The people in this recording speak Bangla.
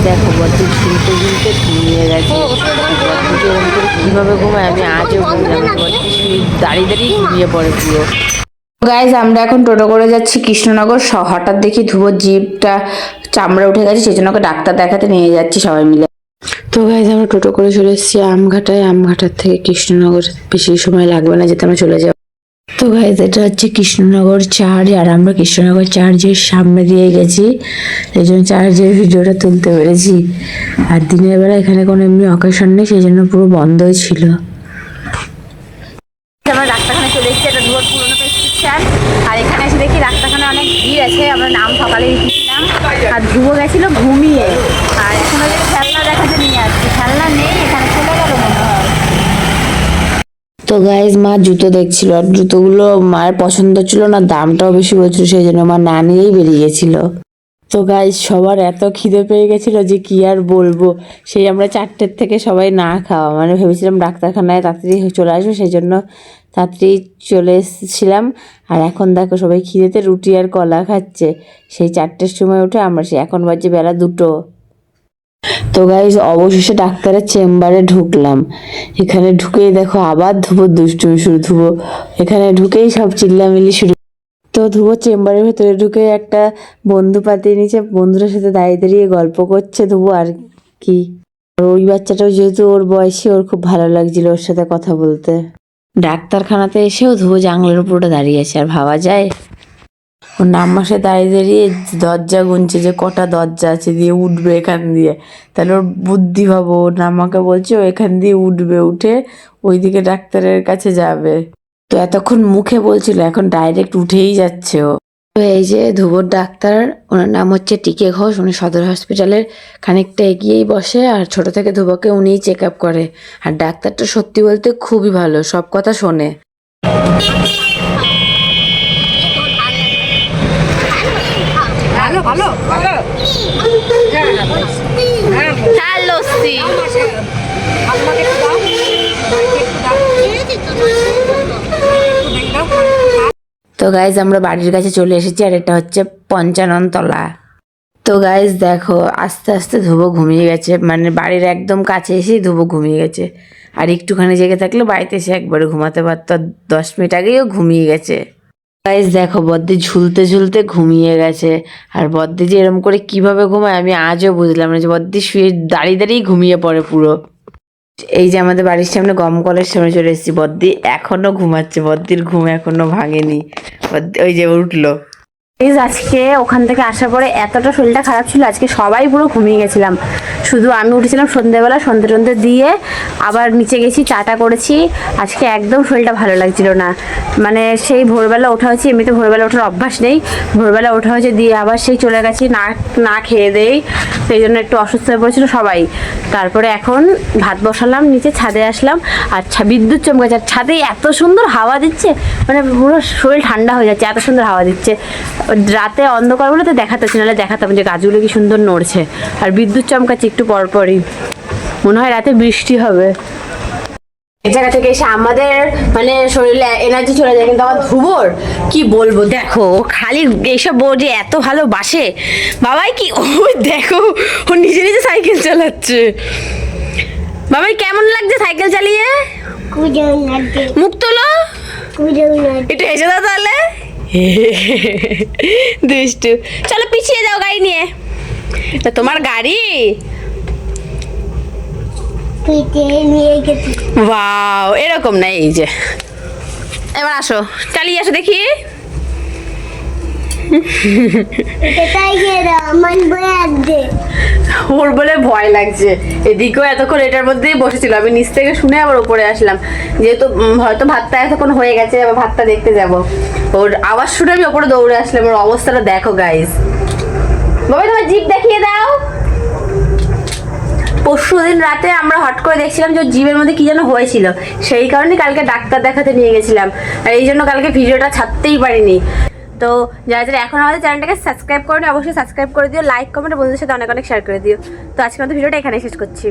দেখো বদ্দি ঝুলতে ঝুলতে ঘুমিয়ে গেছে। বদ্দিকে এরকম করে কীভাবে ঘুমায় আমি আজও বুঝলাম। বদ্দি দাঁড়িয়ে দাঁড়িয়ে ঘুমিয়ে পড়ে পুরো। গাইজ আমরা এখন টোটো করে যাচ্ছি কৃষ্ণনগর। হঠাৎ দেখি ধ্রুবর জিভটা চামড়া উঠে গেছে, সেই জন্য ওকে ডাক্তার দেখাতে নিয়ে যাচ্ছি সবাই মিলে। তো গাইজ আমরা টোটো করে চলে এসেছি আমঘাটায়। আমঘাটার থেকে কৃষ্ণনগর বেশি সময় লাগবে না যেতে, আমরা চলে যাবো। তো গাইজ এটা হচ্ছে কৃষ্ণনগর চার্চ, আর আমরা কৃষ্ণনগর চার্চের সামনে দিয়ে গেছি, এই জন্য চার্চের ভিডিওটা তুলতে পেরেছি। আর দিনের বেলা এখানে কোনো এমনি অকেশন নেই, সেই জন্য পুরো বন্ধই ছিল। আমরা ডাক্তারখানা চলে এসেছি, এটা ধ্রুবর পুরোনো প্রেসক্রিপশন। আর এখানে এসে দেখি ডাক্তারখানা অনেক ভিড় আছে। আমরা নাম সকালে লিখেছিলাম, আর ধ্রুব গেছিল ঘুমিয়ে। আর এখন ওই খেলনা দেখাতে নিয়ে আসছি, খেলনা নেই এখানে, চলে গেল মনে হয়। তো গাইজ মা জুতো দেখছিল, আর জুতোগুলো মায়ের পছন্দ ছিল না, দামটাও বেশি বলছিল, সেই জন্য মা না নিয়েই বেরিয়ে গেছিল। তো গাইজ সবার এত খিদে পেয়ে গেছিল যে কি আর বলবো, সেই আমরা 4টের থেকে সবাই না খাওয়া, মানে ভেবেছিলাম ডাক্তারখানায় তাড়াতাড়ি চলে আসবো, সেই জন্য তাড়াতাড়ি চলে এসেছিলাম। আর এখন দেখো সবাই খিদেতে রুটি আর কলা খাচ্ছে। সেই 4টের সময় উঠে আমরা এখন বাজে বেলা 2টো। তো গাইজ অবশেষে ডাক্তারের চেম্বারে ঢুকলাম। এখানে ঢুকেই দেখো আবার ধ্রুব দুষ্টুমি শুরু। ধ্রুব এখানে ঢুকেই সব চিল্লামিল্লি শুরু। তো ধ্রুব চেম্বারের ভেতরে ঢুকে একটা বন্ধু পাতিয়ে নিচে, বন্ধুদের সাথে দাঁড়িয়ে দাঁড়িয়ে গল্প করছে ধ্রুব। আর কি, ওই বাচ্চাটাও যেহেতু ওর বয়সী, ওর খুব ভালো লাগছিল ওর সাথে কথা বলতে। ডাক্তারখানাতে এসেও ধ্রুব জানলার উপরটা দাঁড়িয়ে আছে, আর ভাবা যায় ওর নাম্মাসে দাঁড়িয়ে দাঁড়িয়ে দরজা গুনছে যে কটা দরজা আছে, দিয়ে উঠবে এখান দিয়ে। তাহলে ওর বুদ্ধি ভাবো, ওর নাম্মাকে বলছে ও এখান দিয়ে উঠবে, উঠে ওইদিকে ডাক্তারের কাছে যাবে। তো এতক্ষণ মুখে বলছিল, এখন ডাইরেক্ট উঠেই যাচ্ছে ও। তো এই যে ধ্রুবর ডাক্তার, ওনার নাম হচ্ছে টিকে ঘোষ। উনি সদর হসপিটালের খানিকটা এগিয়েই বসে, আর ছোট থেকে ধ্রুবকে উনিই চেক আপ করে। আর ডাক্তারটা সত্যি বলতে খুবই ভালো, সব কথা শোনে। তো গাইজ আমরা বাড়ির কাছে চলে এসেছি, আর এটা হচ্ছে 55 তলা। তো গাইজ দেখো আস্তে আস্তে ধ্রুব ঘুমিয়ে গেছে, মানে বাড়ির একদম কাছে এসেই ধ্রুব ঘুমিয়ে গেছে। আর একটুখানি জেগে থাকলে বাড়িতে এসে একবারে ঘুমাতে পারত, 10 মিনিট আগেও ঘুমিয়ে গেছে। গাইজ দেখো বদ্দি ঝুলতে ঝুলতে ঘুমিয়ে গেছে। আর বদ্দি যে এরকম করে কিভাবে ঘুমায় আমি আজও বুঝলাম না, যে বদ্দি শুয়ে দাঁড়িয়ে দাঁড়িয়ে ঘুমিয়ে পড়ে পুরো। এই যে আমাদের বাড়ির সামনে গমকলের সামনে চলে এসেছি, বদ্দি এখনো ঘুমাচ্ছে, বদ্দির ঘুম এখনো ভাঙেনি। ওই যে উঠলো। আজকে ওখান থেকে আসার পরে এতটা শরীরটা খারাপ ছিল, আজকে সবাই পুরো ঘুমিয়ে গেছিলাম, শুধু আমি উঠেছিলাম সন্ধ্যেবেলা, সন্ধ্যে দিয়ে আবার নিচে গেছি, চাটা করেছি। আজকে একদম শরীরটা ভালো লাগছিল না, মানে সেই ভোরবেলা ওঠা হয়েছে, এমনিতে ভোরবেলা ওঠার অভ্যাস নেই, ভোরবেলা ওঠা হয়েছে, দিয়ে আবার সেই চলে গেছি না খেয়ে দেই, সেই জন্য একটু অসুস্থ হয়ে পড়েছিল সবাই। তারপরে এখন ভাত বসালাম, নিচে ছাদে আসলাম, আর বিদ্যুৎ চমকাচ্ছে, আর ছাদে এত সুন্দর হাওয়া দিচ্ছে, মানে পুরো শরীর ঠান্ডা হয়ে যাচ্ছে, এত সুন্দর হাওয়া দিচ্ছে। রাতে অন্ধকার বলে তো দেখাতেছি, নাহলে দেখাতাম যে গাছগুলো কি সুন্দর নড়ছে। আর বিদ্যুৎ চমকাচ্ছে একটু পরপরই, মনে হয় রাতে বৃষ্টি হবে। এই জায়গা থেকে এসে আমাদের মানে শরীরে এনার্জি চলে যায়, কিন্তু আমার ধ্রুবর কি বলবো, দেখো খালি এইসব যে এত ভালোবাসে বাবাই, কি ও দেখো ও নিজে নিজে সাইকেল চালাচ্ছে। বাবাই কেমন লাগছে সাইকেল চালিয়ে? মুখ তোলো, একটু হেসে দাও তাহলে। দুষ্টু, চলো পিছিয়ে যাও গাড়ি নিয়ে। তোমার গাড়ি, ওয়াও এরকম না, এই যে এবার আসো, চালিয়ে আসো দেখি। ওর বলে ভয় লাগছে, এদিকেও এতক্ষণ এটার মধ্যেই বসেছিল, আমি নিচ থেকে শুনে আবার উপরে আসলাম, যেহেতু হয়তো ভাতটা এতক্ষণ হয়ে গেছে, আবার ভাতটা দেখতে যাব, ওর আওয়াজ শুনে আমি ওপরে দৌড়ে আসলাম। ওর অবস্থাটা দেখো গাইস। বাবা তোমার জিভ দেখিয়ে দাও। পরশুদিন রাতে আমরা হট করে দেখছিলাম যে জিভের মধ্যে কি যেন হয়েছিল, সেই কারণে কালকে ডাক্তার দেখাতে নিয়ে গেছিলাম, আর এই জন্য কালকে ভিডিওটা ছাড়তেই পারিনি। তো যারা যারা এখন আমাদের চ্যানেলটাকে সাবস্ক্রাইব করেনি অবশ্যই সাবস্ক্রাইব করে দিও, লাইক কমেন্ট বন্ধুদের সাথে অনেক অনেক শেয়ার করে দিও। তো আজকে আমাদের ভিডিওটা এখানে শেষ করছি।